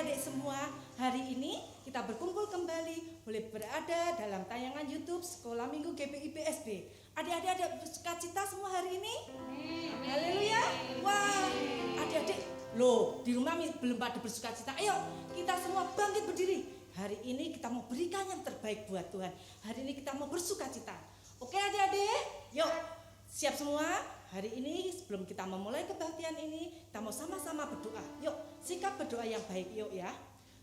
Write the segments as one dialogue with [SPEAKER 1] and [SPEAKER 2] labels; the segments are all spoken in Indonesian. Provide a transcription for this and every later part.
[SPEAKER 1] adik-adik semua, hari ini kita berkumpul kembali, boleh berada dalam tayangan YouTube Sekolah Minggu GPI PSB. Adik-adik ada sukacita semua hari ini? Haleluya. Wah, adik-adik, loh di rumah belum pada bersukacita. Ayo kita semua bangkit berdiri. Hari ini kita mau berikan yang terbaik buat Tuhan. Hari ini kita mau bersukacita. Oke adik-adik, yuk siap semua. Hari ini sebelum kita memulai kebaktian ini, kita mau sama-sama berdoa. Yuk, sikap berdoa yang baik yuk ya.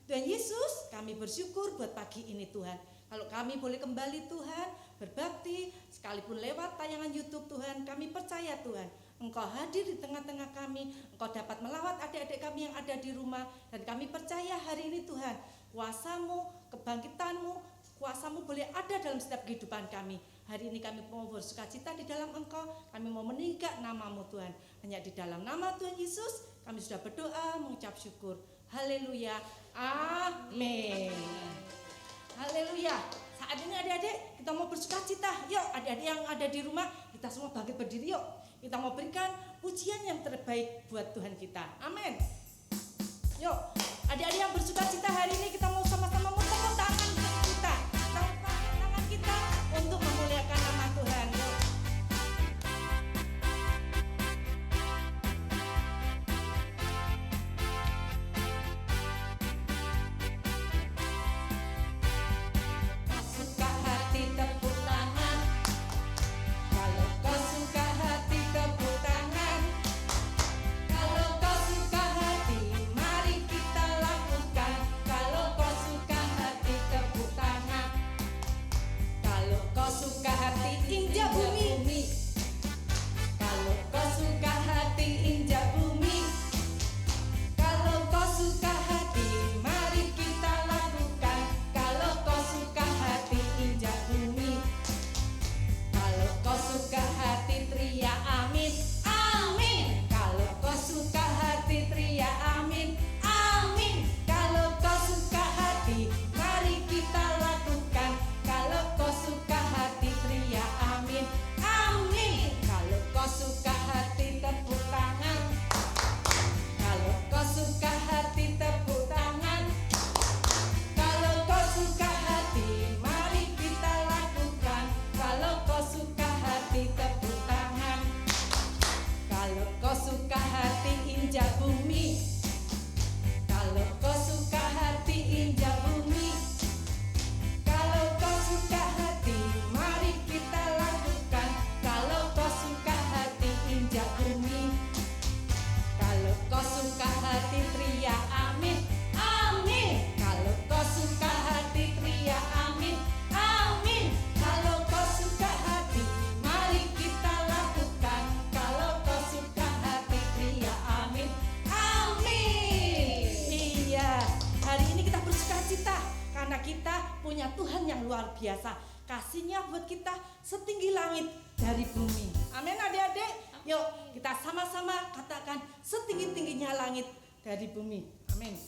[SPEAKER 1] Tuhan Yesus, kami bersyukur buat pagi ini Tuhan. Kalau kami boleh kembali Tuhan, berbakti, sekalipun lewat tayangan YouTube Tuhan, kami percaya Tuhan, Engkau hadir di tengah-tengah kami, Engkau dapat melawat adik-adik kami yang ada di rumah, dan kami percaya hari ini Tuhan, kuasa-Mu, kebangkitan-Mu, kuasa-Mu boleh ada dalam setiap kehidupan kami. Hari ini kami mau bersukacita di dalam Engkau, kami mau meninggikan nama-Mu Tuhan. Hanya di dalam nama Tuhan Yesus, kami sudah berdoa, mengucap syukur. Haleluya, amin. Haleluya. Saat ini adik-adik kita mau bersukacita. Yuk adik-adik yang ada di rumah, kita semua bangkit berdiri yuk. Kita mau berikan pujian yang terbaik buat Tuhan kita. Amin. Yuk adik-adik yang bersukacita hari ini, kita mau sama-sama tepuk tangan kita. Tepuk tangan kita untuk memuliakan nama Tuhan. Yuk. Biasa kasihnya buat kita setinggi langit dari bumi. Amin adik-adik. Yuk kita sama-sama katakan setinggi-tingginya langit dari bumi. Amin.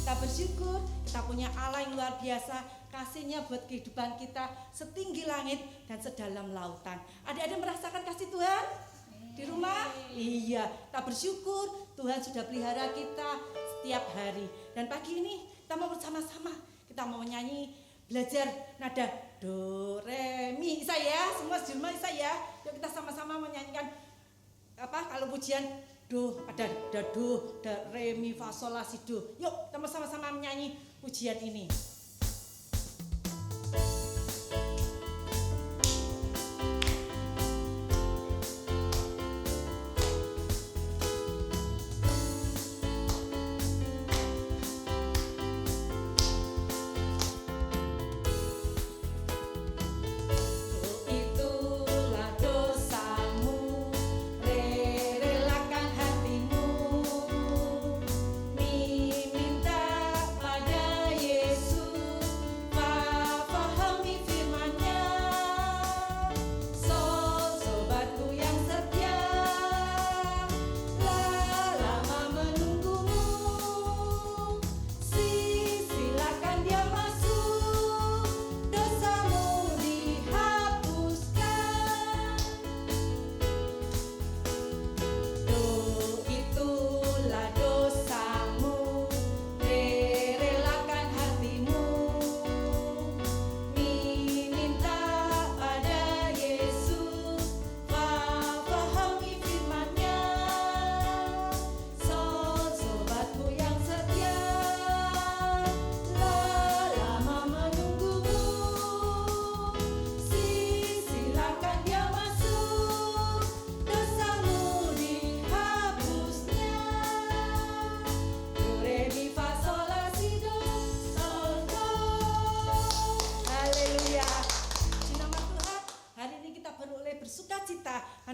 [SPEAKER 1] Kita bersyukur kita punya Allah yang luar biasa, kasih-Nya buat kehidupan kita setinggi langit dan sedalam lautan. Adik-adik merasakan kasih Tuhan di rumah? Iya, kita bersyukur Tuhan sudah pelihara kita setiap hari. Dan pagi ini kita mau bersama-sama, kita mau nyanyi, belajar nada do, re, mi. Saya, semua di rumah saya, yuk kita sama-sama menyanyikan kalau pujian do, ada do, da, re, mi, fa, sol, la, si, do. Yuk kita sama-sama menyanyi pujian ini.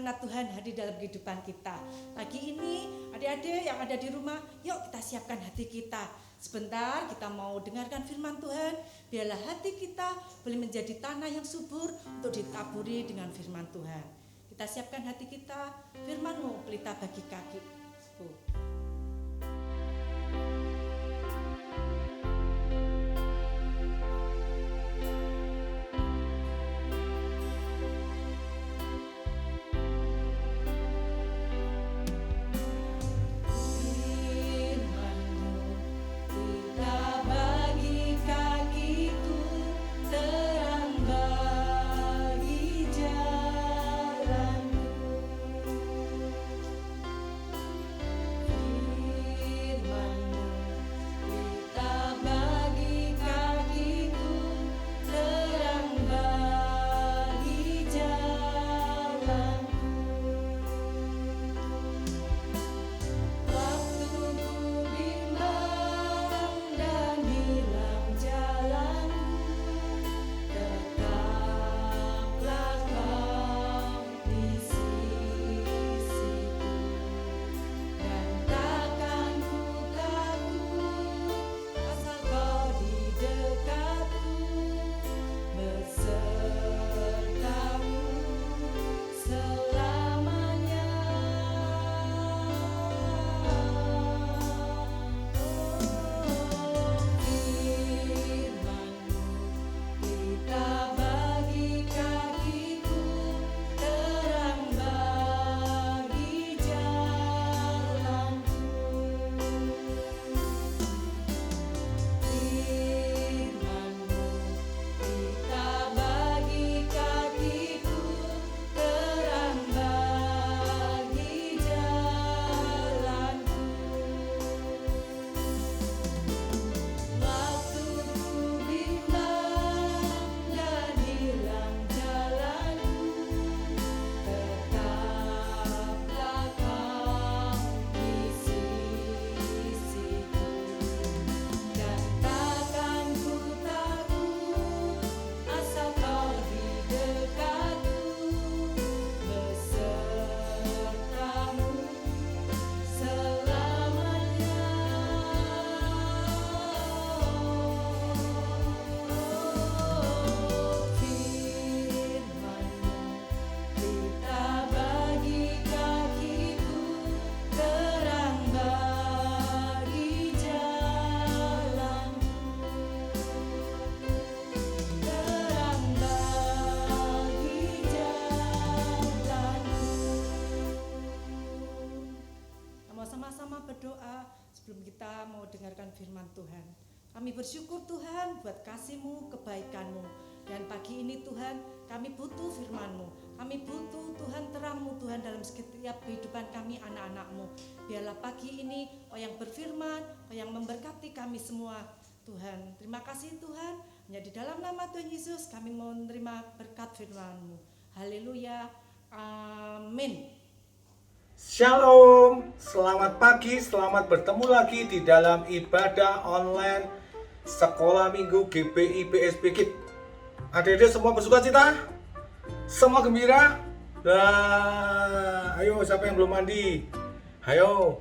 [SPEAKER 1] Karena Tuhan hadir dalam kehidupan kita. Pagi ini adik-adik yang ada di rumah, yuk kita siapkan hati kita. Sebentar kita mau dengarkan firman Tuhan. Biarlah hati kita boleh menjadi tanah yang subur untuk ditaburi dengan firman Tuhan. Kita siapkan hati kita, firman-Mu pelita bagi kakiku. sama-sama berdoa sebelum kita mau dengarkan firman Tuhan. Kami bersyukur Tuhan buat kasih-Mu, kebaikan-Mu. Dan pagi ini Tuhan, kami butuh firman-Mu. Kami butuh Tuhan terang-Mu Tuhan dalam setiap kehidupan kami anak-anak-Mu. Biarlah pagi ini Kau yang berfirman, Kau yang memberkati kami semua Tuhan. Terima kasih Tuhan. Hanya di dalam nama Tuhan Yesus kami mau menerima berkat firman-Mu. Haleluya. Amin.
[SPEAKER 2] Shalom, selamat pagi, selamat bertemu lagi di dalam ibadah online Sekolah Minggu GPI PSB Kid. Adik-adik semua bersuka cita? Semua gembira? Nah, ayo siapa yang belum mandi? Ayo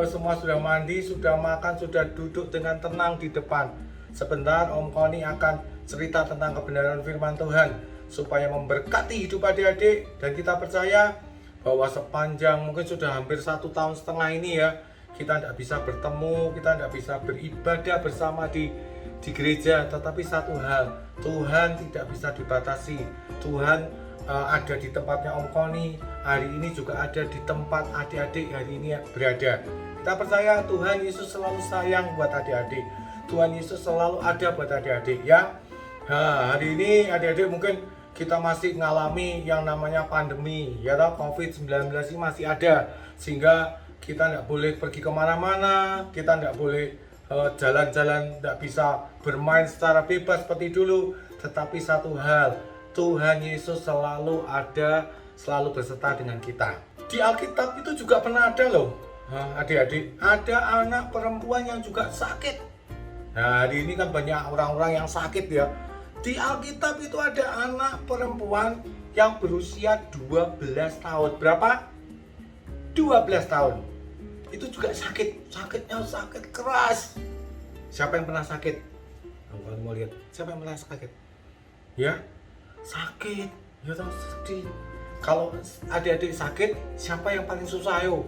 [SPEAKER 2] semua sudah mandi, sudah makan, sudah duduk dengan tenang di depan. Sebentar Om Koni akan cerita tentang kebenaran firman Tuhan supaya memberkati hidup adik-adik, dan kita percaya bahwa sepanjang mungkin sudah hampir 1,5 tahun ini ya, kita tidak bisa bertemu, kita tidak bisa beribadah bersama di gereja. Tetapi satu hal, Tuhan tidak bisa dibatasi. Tuhan ada di tempatnya Om Koni, hari ini juga ada di tempat adik-adik hari ini berada. Kita percaya Tuhan Yesus selalu sayang buat adik-adik. Tuhan Yesus selalu ada buat adik-adik ya. Nah, hari ini adik-adik mungkin kita masih mengalami yang namanya pandemi ya, COVID-19 ini masih ada, sehingga kita tidak boleh pergi kemana-mana, kita tidak boleh jalan-jalan, tidak bisa bermain secara bebas seperti dulu. Tetapi satu hal, Tuhan Yesus selalu ada, selalu berserta dengan kita. Di Alkitab itu juga pernah ada loh, adik-adik, ada anak perempuan yang juga sakit. Nah, hari ini kan banyak orang-orang yang sakit ya. Di Alkitab itu ada anak perempuan yang berusia 12 tahun. Berapa? 12 tahun. Itu juga sakit. Sakitnya sakit keras. Siapa yang pernah sakit? Kalau mau lihat, siapa yang pernah sakit? Ya, sakit. Ya tahu, sedih. Kalau adik-adik sakit, siapa yang paling susah? Ayo.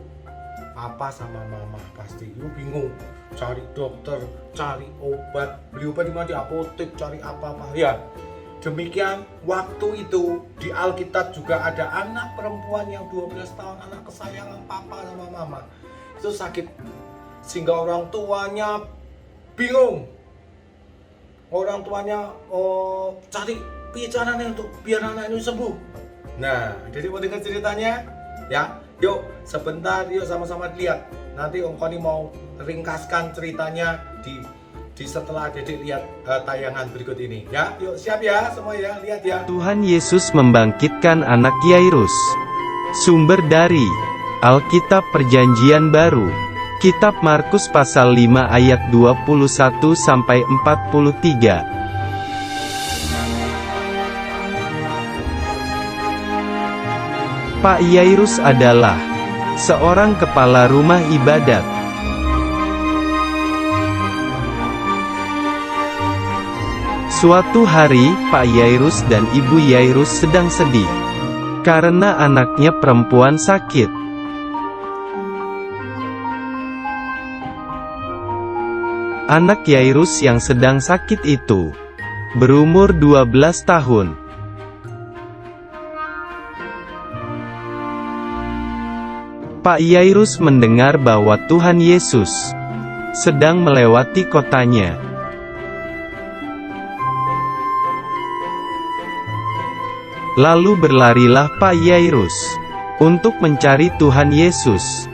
[SPEAKER 2] Papa sama mama pasti. Lu bingung. Cari dokter, cari obat, beli obat di mana, di apotek, cari apa-apa ya. Demikian waktu itu di Alkitab juga ada anak perempuan yang 12 tahun, anak kesayangan papa sama mama. Itu sakit sehingga orang tuanya bingung. Orang tuanya cari caranya untuk biar anak ini sembuh. Nah, jadi mau dengar ceritanya ya? Yuk sebentar, yuk sama-sama lihat. Nanti Om Koni mau ringkaskan ceritanya di setelah adik lihat tayangan berikut ini ya. Yuk siap ya semua ya, lihat ya.
[SPEAKER 3] Tuhan Yesus membangkitkan anak Yairus. Sumber dari Alkitab Perjanjian Baru, Kitab Markus pasal 5 ayat 21 sampai 43. Pak Yairus adalah seorang kepala rumah ibadat. Suatu hari, Pak Yairus dan Ibu Yairus sedang sedih karena anaknya perempuan sakit. Anak Yairus yang sedang sakit itu berumur 12 tahun. Pak Yairus mendengar bahwa Tuhan Yesus sedang melewati kotanya. Lalu berlarilah Pak Yairus untuk mencari Tuhan Yesus.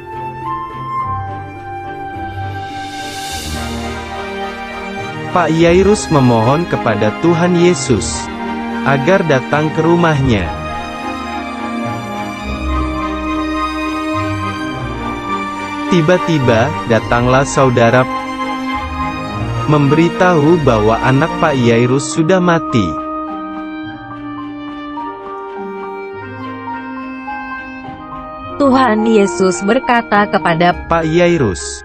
[SPEAKER 3] Pak Yairus memohon kepada Tuhan Yesus agar datang ke rumahnya. Tiba-tiba, datanglah saudara memberitahu bahwa anak Pak Yairus sudah mati.
[SPEAKER 4] Tuhan Yesus berkata kepada
[SPEAKER 3] Pak Yairus,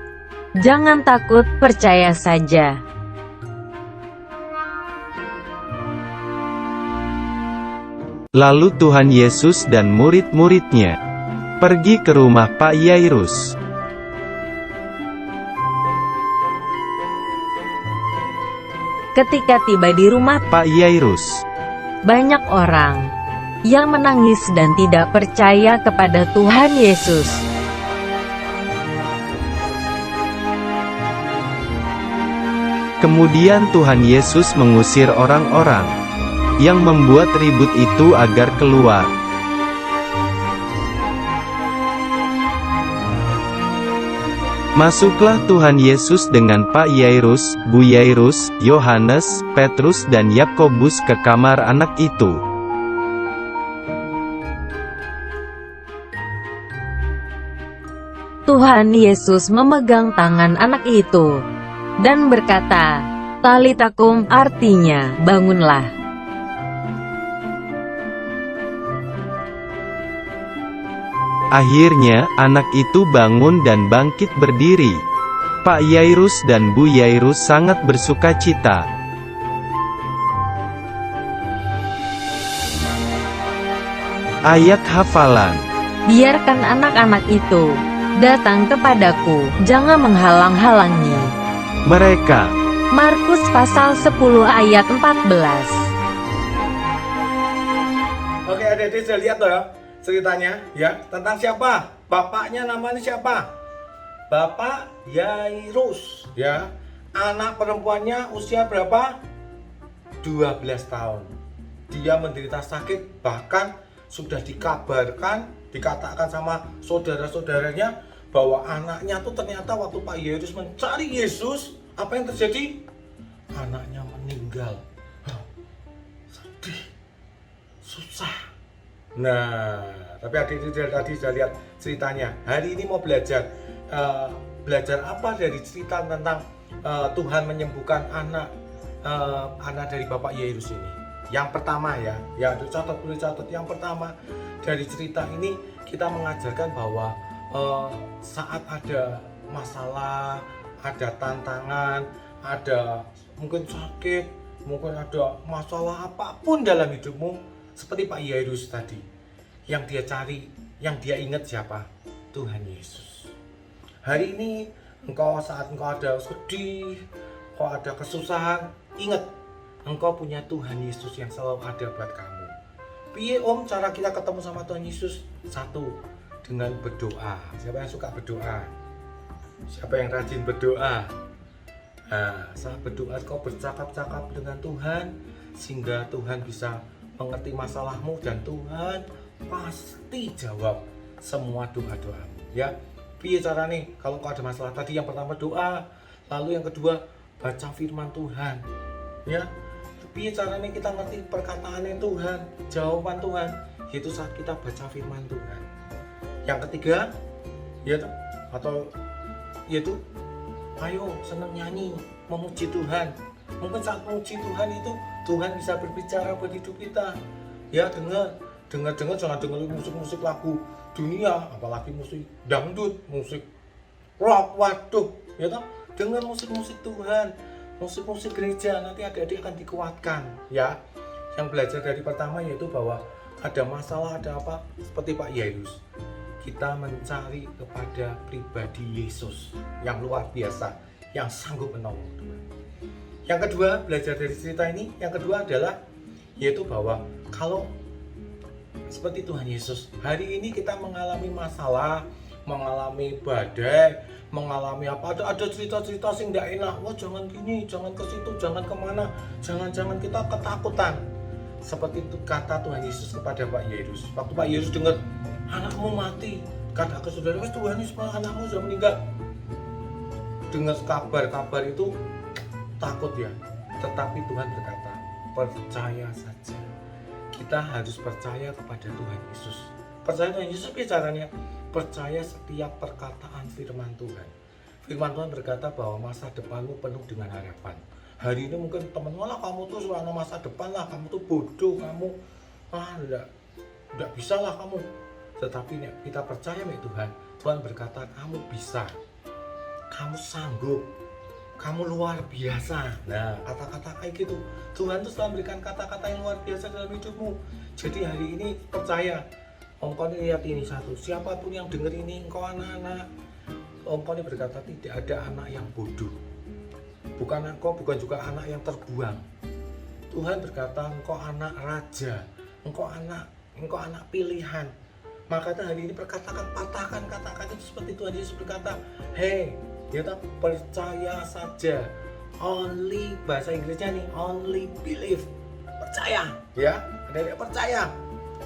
[SPEAKER 4] "Jangan takut, percaya saja."
[SPEAKER 3] Lalu Tuhan Yesus dan murid-muridnya pergi ke rumah Pak Yairus.
[SPEAKER 4] Ketika tiba di rumah
[SPEAKER 3] Pak Yairus,
[SPEAKER 4] banyak orang yang menangis dan tidak percaya kepada Tuhan Yesus.
[SPEAKER 3] Kemudian Tuhan Yesus mengusir orang-orang yang membuat ribut itu agar keluar. Masuklah Tuhan Yesus dengan Pak Yairus, Bu Yairus, Yohanes, Petrus dan Yakobus ke kamar anak itu.
[SPEAKER 4] Tuhan Yesus memegang tangan anak itu dan berkata, "Talita kum," artinya, bangunlah.
[SPEAKER 3] Akhirnya, anak itu bangun dan bangkit berdiri. Pak Yairus dan Bu Yairus sangat bersukacita. Ayat hafalan.
[SPEAKER 4] Biarkan anak-anak itu datang kepadaku, jangan menghalang-halangi.
[SPEAKER 3] Mereka.
[SPEAKER 4] Markus pasal 10 ayat 14.
[SPEAKER 2] Oke, adik-adik sudah lihat loh ya ceritanya ya, tentang siapa? Bapaknya namanya siapa? Bapak Yairus ya. Anak perempuannya usia berapa? 12 tahun. Dia menderita sakit, bahkan sudah dikatakan sama saudara-saudaranya bahwa anaknya tuh ternyata waktu Pak Yairus mencari Yesus, apa yang terjadi? Anaknya meninggal. Sedih, susah. Nah, tapi adik tadi sudah lihat ceritanya. Hari ini mau belajar apa dari cerita tentang Tuhan menyembuhkan anak dari Bapak Yairus ini. Yang pertama ya boleh catat. Yang pertama dari cerita ini kita mengajarkan bahwa saat ada masalah, ada tantangan, ada mungkin sakit, mungkin ada masalah apapun dalam hidupmu. Seperti Pak Yairus tadi, yang dia cari, yang dia ingat siapa? Tuhan Yesus. Hari ini saat engkau ada sedih, engkau ada kesusahan, ingat engkau punya Tuhan Yesus yang selalu ada buat kamu. Piye om cara kita ketemu sama Tuhan Yesus? Satu, dengan berdoa. Siapa yang suka berdoa? Siapa yang rajin berdoa? Nah, saat berdoa kau bercakap-cakap dengan Tuhan sehingga Tuhan bisa mengerti masalahmu dan Tuhan pasti jawab semua doa-doamu ya. Piye carane kalau kau ada masalah? Tadi yang pertama doa, lalu yang kedua baca firman Tuhan ya. Piye carane kita ngerti perkataannya Tuhan, jawaban Tuhan, yaitu saat kita baca firman Tuhan. Yang ketiga yaitu ayo senang nyanyi, memuji Tuhan. Mungkin saat memuji Tuhan itu Tuhan bisa berbicara buat hidup kita. Ya, dengar, jangan dengar musik-musik lagu dunia, apalagi musik dangdut, musik rock, waduh, ya toh. Dengar musik-musik Tuhan, musik-musik gereja, nanti adik-adik akan dikuatkan, ya. Yang belajar dari pertama yaitu bahwa ada masalah, ada apa, seperti Pak Yairus. Kita mencari kepada pribadi Yesus yang luar biasa, yang sanggup menolong Tuhan. Yang kedua, belajar dari cerita ini, yang kedua adalah yaitu bahwa kalau seperti Tuhan Yesus, hari ini kita mengalami masalah, mengalami badai, mengalami apa, ada cerita-cerita sing tidak enak. Wah, jangan gini, jangan ke situ, jangan kemana, jangan kita ketakutan. Seperti itu kata Tuhan Yesus kepada Pak Yairus. Waktu Pak Yairus dengar anakmu mati, kata ke saudara, Tuhan Yesus, anakmu sudah meninggal. Dengar kabar itu takut ya, tetapi Tuhan berkata, percaya saja. Kita harus percaya kepada Tuhan Yesus. Percaya Tuhan Yesus, apa caranya? Percaya setiap perkataan firman Tuhan. Firman Tuhan berkata bahwa masa depanmu penuh dengan harapan. Hari ini mungkin teman, malah kamu tuh selama masa depan lah, kamu tuh bodoh, kamu enggak bisa lah kamu. Tetapi kita percaya nih Tuhan berkata kamu bisa, kamu sanggup, kamu luar biasa. Nah, kata-kata kayak gitu, Tuhan tuh selalu memberikan kata-kata yang luar biasa dalam hidupmu. Jadi hari ini percaya, engkau lihat ini satu, siapapun yang dengar ini, engkau anak-anak, engkau ini berkata tidak ada anak yang bodoh. Bukan juga anak yang terbuang. Tuhan berkata engkau anak raja, engkau anak pilihan. Maka hari ini patahkan kata-kata itu seperti Tuhan Yesus berkata, hei, percaya saja, only, bahasa Inggrisnya nih, only believe. Percaya, ya. Adik-adik percaya.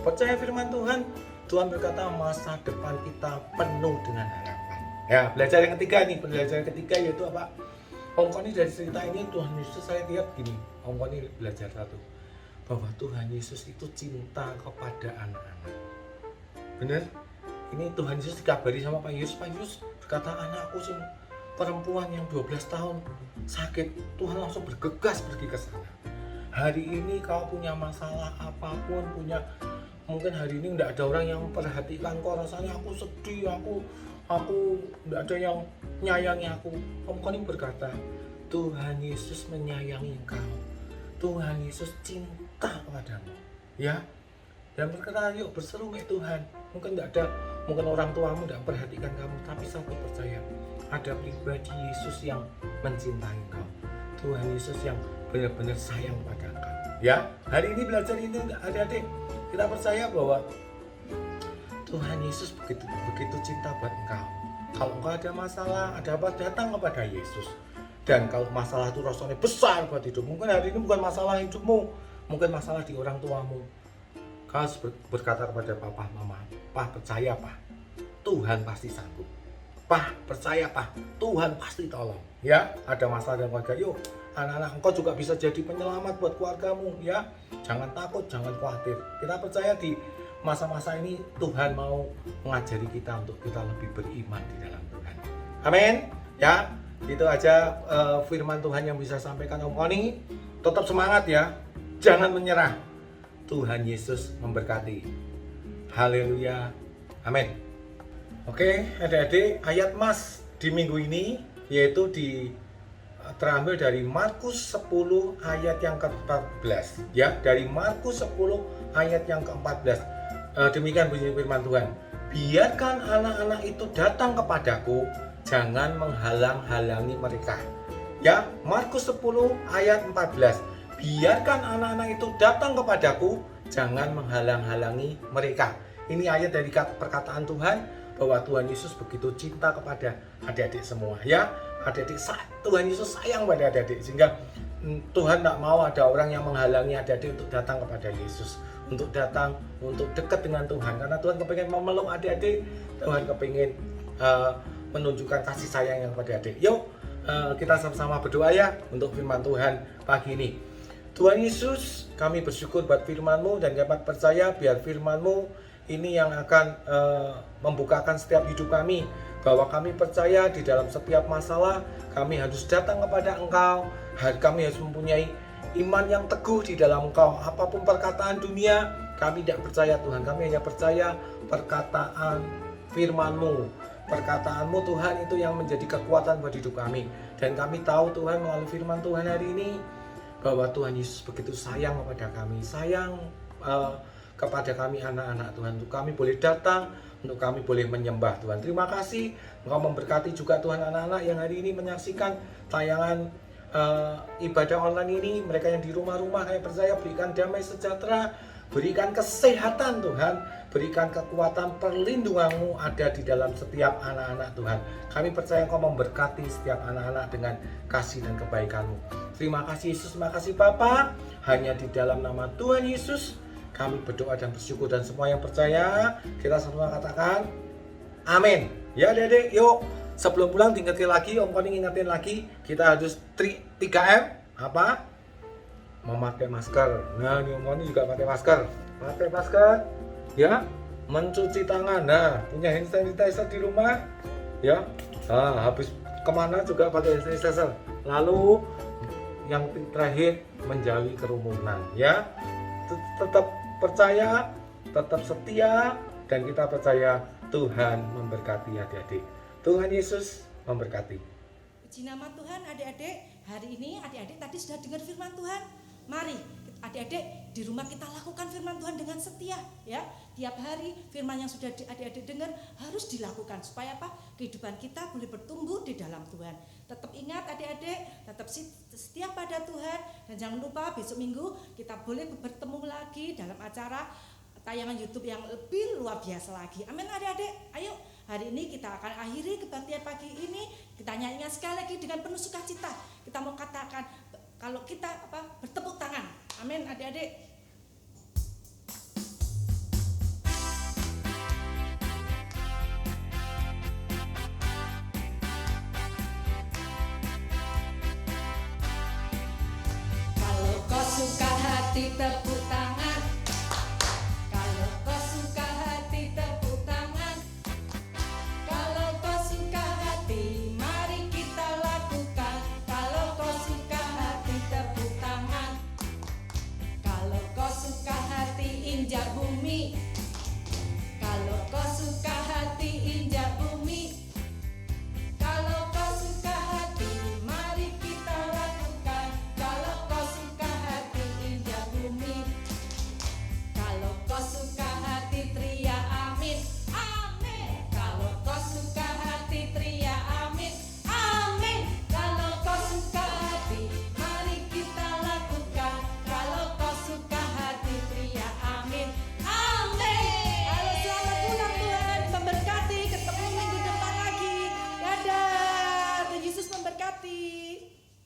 [SPEAKER 2] Percaya firman Tuhan. Tuhan berkata masa depan kita penuh dengan harapan. Ya, belajar yang ketiga nih, belajar yang ketiga yaitu apa? Om Koni dari cerita ini Tuhan Yesus saya lihat gini. Om Koni belajar satu, bahwa Tuhan Yesus itu cinta kepada anak-anak. Bener? Ini Tuhan Yesus dikabari sama Pak Yesus. Pak Yesus berkata, anakku sih perempuan yang 12 tahun sakit. Tuhan langsung bergegas pergi ke sana. Hari ini kau punya masalah apapun, mungkin hari ini tidak ada orang yang memperhatikan kau, rasanya aku sedih, aku tidak ada yang menyayangi aku. Om Koni berkata, Tuhan Yesus menyayangi engkau. Tuhan Yesus cinta kepadamu. Ya, dan berkata, yuk berseru ke Tuhan. Mungkin orang tuamu tidak memperhatikan kamu, tapi satu percaya, ada pribadi Yesus yang mencintai engkau. Tuhan Yesus yang benar-benar sayang pada engkau. Ya, hari ini belajar ini adik-adik, kita percaya bahwa Tuhan Yesus begitu cinta buat engkau. Kalau engkau ada masalah, ada apa, datang kepada Yesus. Dan kalau masalah itu rasanya besar buat hidup, mungkin hari ini bukan masalah hidupmu, mungkin masalah di orang tuamu. Kau harus berkata kepada papa, mama, Pak percaya Pak, Tuhan pasti sanggup. Pak percaya Pak, Tuhan pasti tolong. Ya, ada masalah dalam keluarga, yuk anak-anak engkau juga bisa jadi penyelamat buat keluargamu. Ya, jangan takut, jangan khawatir. Kita percaya di masa-masa ini Tuhan mau mengajari kita untuk kita lebih beriman di dalam Tuhan. Amin. Ya, itu aja firman Tuhan yang bisa sampaikan Om Koni. Tetap semangat ya, jangan menyerah. Tuhan Yesus memberkati. Haleluya. Amin. Oke, adik-adik, ayat mas di minggu ini yaitu terambil dari Markus 10 ayat yang ke-14. Ya, dari Markus 10 ayat yang ke-14. Demikian bunyi firman Tuhan. Biarkan anak-anak itu datang kepadaku, jangan menghalang-halangi mereka. Ya, Markus 10 ayat 14. Biarkan anak-anak itu datang kepadaku, jangan menghalang-halangi mereka. Ini ayat dari perkataan Tuhan bahwa Tuhan Yesus begitu cinta kepada adik-adik semua. Ya, adik-adik, Tuhan Yesus sayang pada adik-adik, sehingga Tuhan tidak mau ada orang yang menghalangi adik-adik untuk datang kepada Yesus, untuk datang, untuk dekat dengan Tuhan. Karena Tuhan kepingin memeluk adik-adik, Tuhan kepingin menunjukkan kasih sayang yang kepada adik. Yuk, kita sama-sama berdoa ya untuk firman Tuhan pagi ini. Tuhan Yesus, kami bersyukur buat firman-Mu dan dapat percaya biar firman-Mu ini yang akan membukakan setiap hidup kami. Bahwa kami percaya di dalam setiap masalah kami harus datang kepada Engkau. Kami harus mempunyai iman yang teguh di dalam Engkau. Apapun perkataan dunia, kami tidak percaya Tuhan. Kami hanya percaya perkataan firman-Mu. Perkataan-Mu Tuhan itu yang menjadi kekuatan buat hidup kami. Dan kami tahu Tuhan melalui firman Tuhan hari ini bahwa Tuhan Yesus begitu sayang kepada kami, sayang kepada kami anak-anak Tuhan, untuk kami boleh datang, untuk kami boleh menyembah Tuhan. Terima kasih, Engkau memberkati juga Tuhan anak-anak yang hari ini menyaksikan tayangan ibadah online ini. Mereka yang di rumah-rumah, kami percaya berikan damai sejahtera, berikan kesehatan Tuhan, berikan kekuatan, perlindungan-Mu ada di dalam setiap anak-anak Tuhan. Kami percaya Engkau memberkati setiap anak-anak dengan kasih dan kebaikan-Mu. Terima kasih Yesus, terima kasih Bapa. Hanya di dalam nama Tuhan Yesus kami berdoa dan bersyukur, dan semua yang percaya kita semua katakan amin. Ya adik-adik, yuk sebelum pulang diingetin lagi, Om Koni ngingetin lagi, kita harus 3M. Apa? Memakai masker. Nah, ini Om Koni juga pakai masker. Pakai masker, ya. Mencuci tangan. Nah, punya hand sanitizer di rumah, ya. Habis kemana juga pakai hand sanitizer. Lalu yang terakhir, menjauhi kerumunan, ya. Tetap percaya, tetap setia, dan kita percaya Tuhan memberkati adik-adik. Tuhan Yesus memberkati.
[SPEAKER 1] Puji nama Tuhan. Adik-adik, hari ini adik-adik tadi sudah dengar firman Tuhan. Mari adik-adik di rumah kita lakukan firman Tuhan dengan setia, ya. Tiap hari firman yang sudah adik-adik dengar harus dilakukan supaya apa? Kehidupan kita boleh bertumbuh di dalam Tuhan. Tetap ingat adik-adik, tetap setia pada Tuhan, dan jangan lupa besok minggu kita boleh bertemu lagi dalam acara tayangan YouTube yang lebih luar biasa lagi. Amin adik-adik. Ayo, hari ini kita akan akhiri kebaktian pagi ini. Kita Kita nyanyikan sekali lagi dengan penuh sukacita. Kita mau katakan kalau kita bertepuk tangan. Amin adik-adik. Kalau kau suka hati tepuk